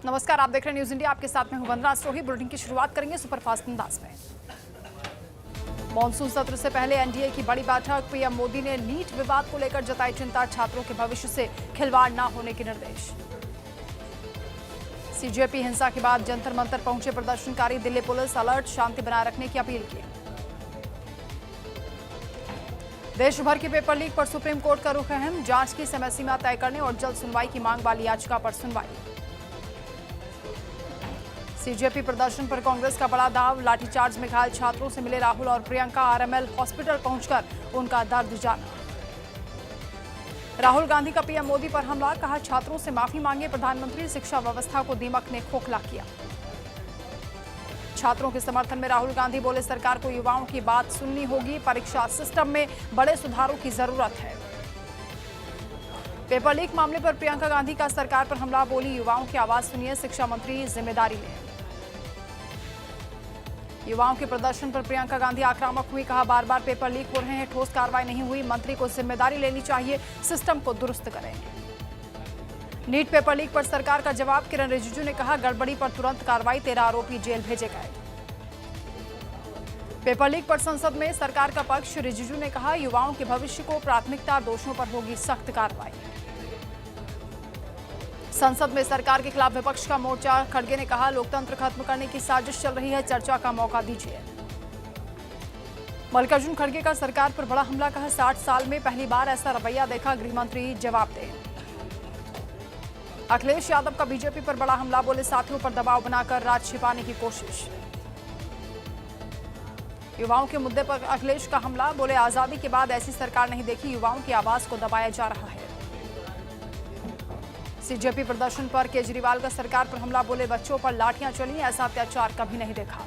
नमस्कार, आप देख रहे हैं न्यूज इंडिया। आपके साथ में हूं वंदना सोही। बुलेटिन की शुरुआत करेंगे सुपरफास्ट अंदाज में। मॉनसून सत्र से पहले एनडीए की बड़ी बैठक। पीएम मोदी ने नीट विवाद को लेकर जताई चिंता। छात्रों के भविष्य से खिलवाड़ न होने के निर्देश। सीजेपी हिंसा के बाद जंतर मंतर पहुंचे प्रदर्शनकारी। दिल्ली पुलिस अलर्ट, शांति बनाए रखने की अपील की। देश भर के पेपर लीक पर सुप्रीम कोर्ट का रुख अहम। जांच की समय सीमा तय करने और जल्द सुनवाई की मांग वाली याचिका पर सुनवाई। सीजेपी प्रदर्शन पर कांग्रेस का बड़ा दाव। लाठीचार्ज में घायल छात्रों से मिले राहुल और प्रियंका। आरएमएल हॉस्पिटल पहुंचकर उनका दर्द जाना। राहुल गांधी का पीएम मोदी पर हमला। कहा, छात्रों से माफी मांगे प्रधानमंत्री। शिक्षा व्यवस्था को दीमक ने खोखला किया। छात्रों के समर्थन में राहुल गांधी बोले, सरकार को युवाओं की बात सुननी होगी। परीक्षा सिस्टम में बड़े सुधारों की जरूरत है। पेपर लीक मामले पर प्रियंका गांधी का सरकार पर हमला। बोली, युवाओं की आवाज सुनिए, शिक्षा मंत्री जिम्मेदारी लें। युवाओं के प्रदर्शन पर प्रियंका गांधी आक्रामक हुई। कहा, बार बार पेपर लीक हो रहे हैं, ठोस कार्रवाई नहीं हुई। मंत्री को जिम्मेदारी लेनी चाहिए, सिस्टम को दुरुस्त करें। नीट पेपर लीक पर सरकार का जवाब। किरण रिजिजू ने कहा, गड़बड़ी पर तुरंत कार्रवाई। 13 आरोपी जेल भेजे गए। पेपर लीक पर संसद में सरकार का पक्ष। रिजिजू ने कहा, युवाओं के भविष्य को प्राथमिकता, दोषियों पर होगी सख्त कार्रवाई। संसद में सरकार के खिलाफ विपक्ष का मोर्चा। खड़गे ने कहा, लोकतंत्र खत्म करने की साजिश चल रही है, चर्चा का मौका दीजिए। मल्लिकार्जुन खड़गे का सरकार पर बड़ा हमला। कहा, 60 साल में पहली बार ऐसा रवैया देखा। गृह मंत्री जवाब दें। अखिलेश यादव का बीजेपी पर बड़ा हमला। बोले, साथियों पर दबाव बनाकर राज छिपाने की कोशिश। युवाओं के मुद्दे पर अखिलेश का हमला। बोले, आजादी के बाद ऐसी सरकार नहीं देखी। युवाओं की आवाज को दबाया जा रहा है। सीजेपी प्रदर्शन पर केजरीवाल का सरकार पर हमला। बोले, बच्चों पर लाठियां चली, ऐसा अत्याचार कभी नहीं देखा।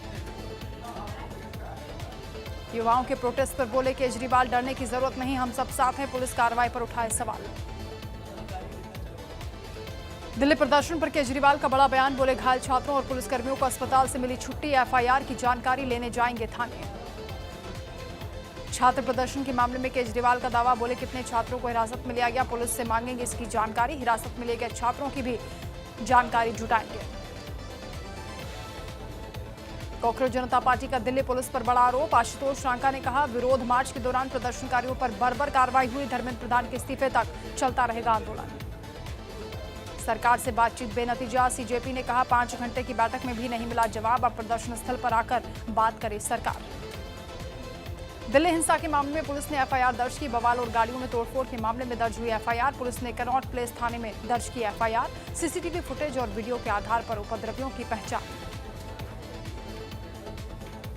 युवाओं के प्रोटेस्ट पर बोले केजरीवाल, डरने की जरूरत नहीं, हम सब साथ हैं। पुलिस कार्रवाई पर उठाए सवाल। दिल्ली प्रदर्शन पर केजरीवाल का बड़ा बयान। बोले, घायल छात्रों और पुलिसकर्मियों को अस्पताल से मिली छुट्टी। एफआईआर की जानकारी लेने जाएंगे थाने। छात्र प्रदर्शन के मामले में केजरीवाल का दावा। बोले, कितने छात्रों को हिरासत में लिया गया, पुलिस से मांगेंगे इसकी जानकारी। हिरासत में लिए गए छात्रों की भी जानकारी जुटाएंगे। कॉकरोच जनता पार्टी का दिल्ली पुलिस पर बड़ा आरोप। आशुतोष रांका ने कहा, विरोध मार्च के दौरान प्रदर्शनकारियों पर बर्बर कार्रवाई हुई। धर्मेंद्र प्रधान के इस्तीफे तक चलता रहेगा आंदोलन। सरकार से बातचीत बेनतीजा। सीजेपी ने कहा, 5 घंटे की बैठक में भी नहीं मिला जवाब। अब प्रदर्शन स्थल पर आकर बात करे सरकार। दिल्ली हिंसा के मामले में पुलिस ने एफआईआर दर्ज की। बवाल और गाड़ियों में तोड़फोड़ के मामले में दर्ज हुई एफआईआर। पुलिस ने कनॉट प्लेस थाने में दर्ज की एफआईआर। सीसीटीवी फुटेज और वीडियो के आधार पर उपद्रवियों की पहचान।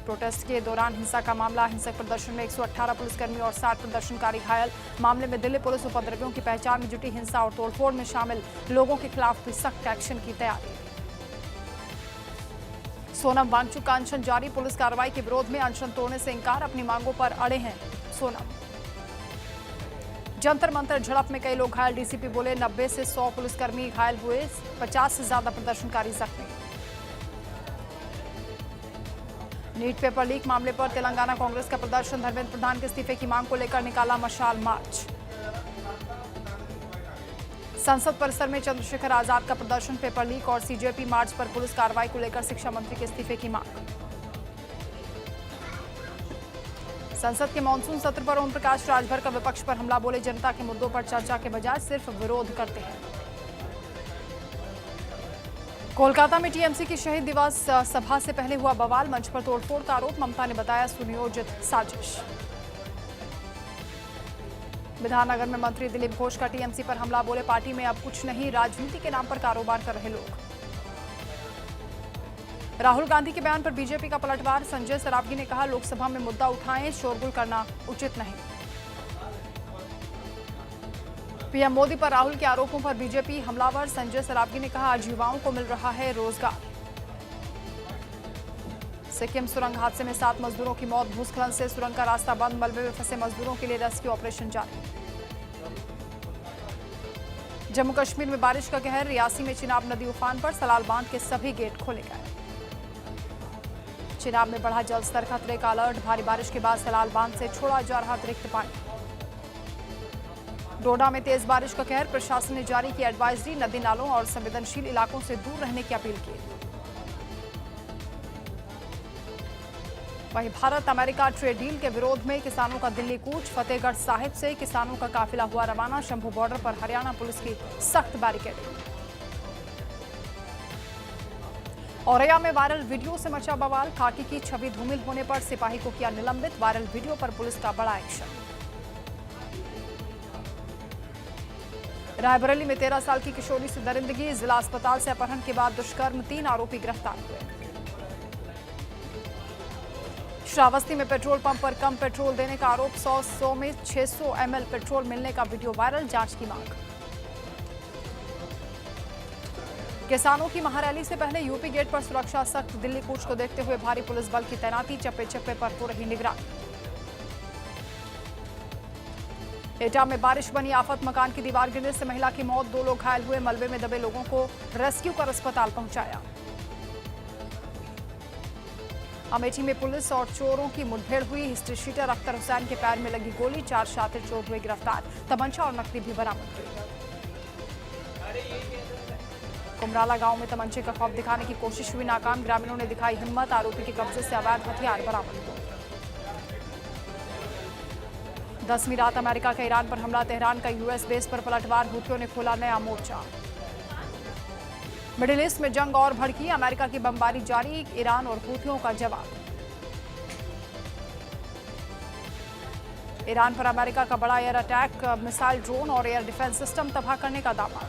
प्रोटेस्ट के दौरान हिंसा का मामला। हिंसक प्रदर्शन में 118 पुलिसकर्मी और 60 प्रदर्शनकारी घायल। मामले में दिल्ली पुलिस उपद्रवियों की पहचान में जुटी। हिंसा और तोड़फोड़ में शामिल लोगों के खिलाफ भी सख्त एक्शन की तैयारी। सोनम वांगचुक का अनशन जारी। पुलिस कार्रवाई के विरोध में अनशन तोड़ने से इंकार। अपनी मांगों पर अड़े हैं सोनम। जंतर मंतर झड़प में कई लोग घायल। डीसीपी बोले, 90 से 100 पुलिसकर्मी घायल हुए, 50 से ज्यादा प्रदर्शनकारी जख्मी। नीट पेपर लीक मामले पर तेलंगाना कांग्रेस का प्रदर्शन। धर्मेंद्र प्रधान के इस्तीफे की मांग को लेकर निकाला मशाल मार्च। संसद परिसर में चंद्रशेखर आजाद का प्रदर्शन। पेपर लीक और सीजेपी मार्च पर पुलिस कार्रवाई को लेकर शिक्षा मंत्री के इस्तीफे की मांग। संसद के मानसून सत्र पर ओम प्रकाश राजभर का विपक्ष पर हमला। बोले, जनता के मुद्दों पर चर्चा के बजाय सिर्फ विरोध करते हैं। कोलकाता में टीएमसी की शहीद दिवस सभा से पहले हुआ बवाल। मंच पर तोड़फोड़ का आरोप। ममता ने बताया सुनियोजित साजिश। विधाननगर में मंत्री दिलीप घोष का टीएमसी पर हमला। बोले, पार्टी में अब कुछ नहीं, राजनीति के नाम पर कारोबार कर रहे लोग। राहुल गांधी के बयान पर बीजेपी का पलटवार। संजय सरावगी ने कहा, लोकसभा में मुद्दा उठाएं, शोरगुल करना उचित नहीं। पीएम मोदी पर राहुल के आरोपों पर बीजेपी हमलावर। संजय सरावगी ने कहा, आज युवाओं को मिल रहा है रोजगार। सिक्किम सुरंग हादसे में 7 मजदूरों की मौत। भूस्खलन से सुरंग का रास्ता बंद। मलबे में फंसे मजदूरों के लिए रेस्क्यू ऑपरेशन जारी। जम्मू कश्मीर में बारिश का कहर। रियासी में चिनाब नदी उफान पर। सलाल बांध के सभी गेट खोले गए। चिनाब में बढ़ा जल स्तर, खतरे का अलर्ट। भारी बारिश के बाद सलाल बांध से छोड़ा जा रहा अतिरिक्त पानी। डोडा में तेज बारिश का कहर, प्रशासन ने जारी की एडवाइजरी, नदी नालों और संवेदनशील इलाकों से दूर रहने की अपील की। वहीं भारत अमेरिका ट्रेड डील के विरोध में किसानों का दिल्ली कूच, फतेहगढ़ साहिब से किसानों का काफिला हुआ रवाना, शंभू बॉर्डर पर हरियाणा पुलिस की सख्त बैरिकेडिंग। औरैया में वायरल वीडियो से मचा बवाल, खाकी की छवि धूमिल होने पर सिपाही को किया निलंबित, वायरल वीडियो पर पुलिस का बड़ा एक्शन। रायबरेली में 13 साल की किशोरी से दरिंदगी, जिला अस्पताल से अपहरण के बाद दुष्कर्म, 3 आरोपी गिरफ्तार हुए। श्रावस्ती में पेट्रोल पंप पर कम पेट्रोल देने का आरोप, 100 में 600 ml पेट्रोल मिलने का वीडियो वायरल, जांच की मांग। किसानों की महारैली से पहले यूपी गेट पर सुरक्षा सख्त, दिल्ली कूच को देखते हुए भारी पुलिस बल की तैनाती, चप्पे चप्पे पर हो रही निगरानी। एटा में बारिश बनी आफत, मकान की दीवार गिरने से महिला की मौत, 2 लोग घायल हुए, मलबे में दबे लोगों को रेस्क्यू कर अस्पताल पहुंचाया। अमेठी में पुलिस और चोरों की मुठभेड़ हुई, हिस्ट्री शीटर अख्तर हुसैन के पैर में लगी गोली, 4 शातिर चोर हुए गिरफ्तार, तमंचा और नकदी भी बरामद हुई। कुमराला गांव में तमंचे का खौफ दिखाने की कोशिश हुई नाकाम, ग्रामीणों ने दिखाई हिम्मत, आरोपी के कब्जे से अवैध हथियार बरामद हुए। 10वीं रात अमेरिका का ईरान पर हमला, तेहरान का यूएस बेस पर पलटवार, हुथियों ने खोला नया मोर्चा। मिडिल ईस्ट में जंग और भड़की, अमेरिका की बमबारी जारी, ईरान और हुथियों का जवाब। ईरान पर अमेरिका का बड़ा एयर अटैक, मिसाइल, ड्रोन और एयर डिफेंस सिस्टम तबाह करने का दावा।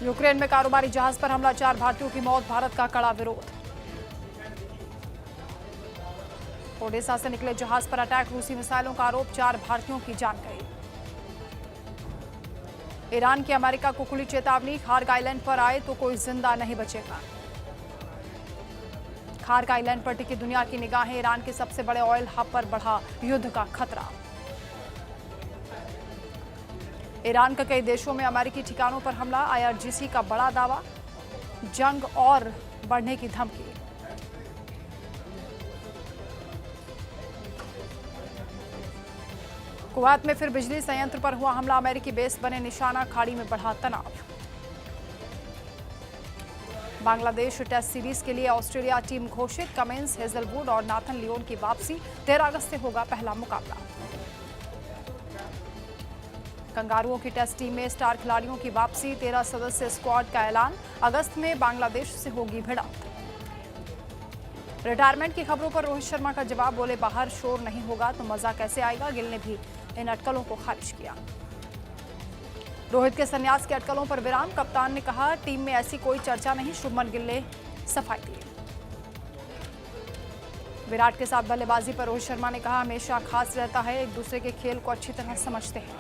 यूक्रेन में कारोबारी जहाज पर हमला, 4 भारतीयों की मौत, भारत का कड़ा विरोध। ओडेसा से निकले जहाज पर अटैक, रूसी मिसाइलों का आरोप, 4 भारतीयों की जान गई। ईरान की अमेरिका को खुली चेतावनी, खार्क आइलैंड पर आए तो कोई जिंदा नहीं बचेगा। खार्क आइलैंड पर टिकी दुनिया की निगाहें, ईरान के सबसे बड़े ऑयल हब पर बढ़ा युद्ध का खतरा। ईरान का कई देशों में अमेरिकी ठिकानों पर हमला, आईआरजीसी का बड़ा दावा, जंग और बढ़ने की धमकी। कुवैत में फिर बिजली संयंत्र पर हुआ हमला, अमेरिकी बेस बने निशाना, खाड़ी में बढ़ा तनाव। बांग्लादेश टेस्ट सीरीज के लिए ऑस्ट्रेलिया टीम घोषित, कमिंस, हेजलवुड और नाथन लियोन की वापसी, 13 अगस्त से होगा पहला मुकाबला। कंगारुओं की टेस्ट टीम में स्टार खिलाड़ियों की वापसी, 13 सदस्य स्क्वाड का ऐलान, अगस्त में बांग्लादेश से होगी भिड़ंत। रिटायरमेंट की खबरों पर रोहित शर्मा का जवाब, बोले बाहर शोर नहीं होगा तो मजा कैसे आएगा, गिल ने भी इन अटकलों को खारिज किया। रोहित के संन्यास के अटकलों पर विराम, कप्तान ने कहा टीम में ऐसी कोई चर्चा नहीं, शुभमन गिल ने सफाई दी। विराट के साथ बल्लेबाजी पर रोहित शर्मा ने कहा हमेशा खास रहता है, एक दूसरे के खेल को अच्छी तरह समझते हैं।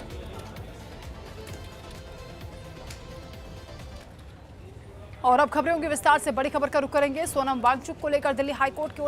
और अब खबरों के विस्तार से, बड़ी खबर का रुख करेंगे। सोनम वांगचुक को लेकर दिल्ली हाईकोर्ट की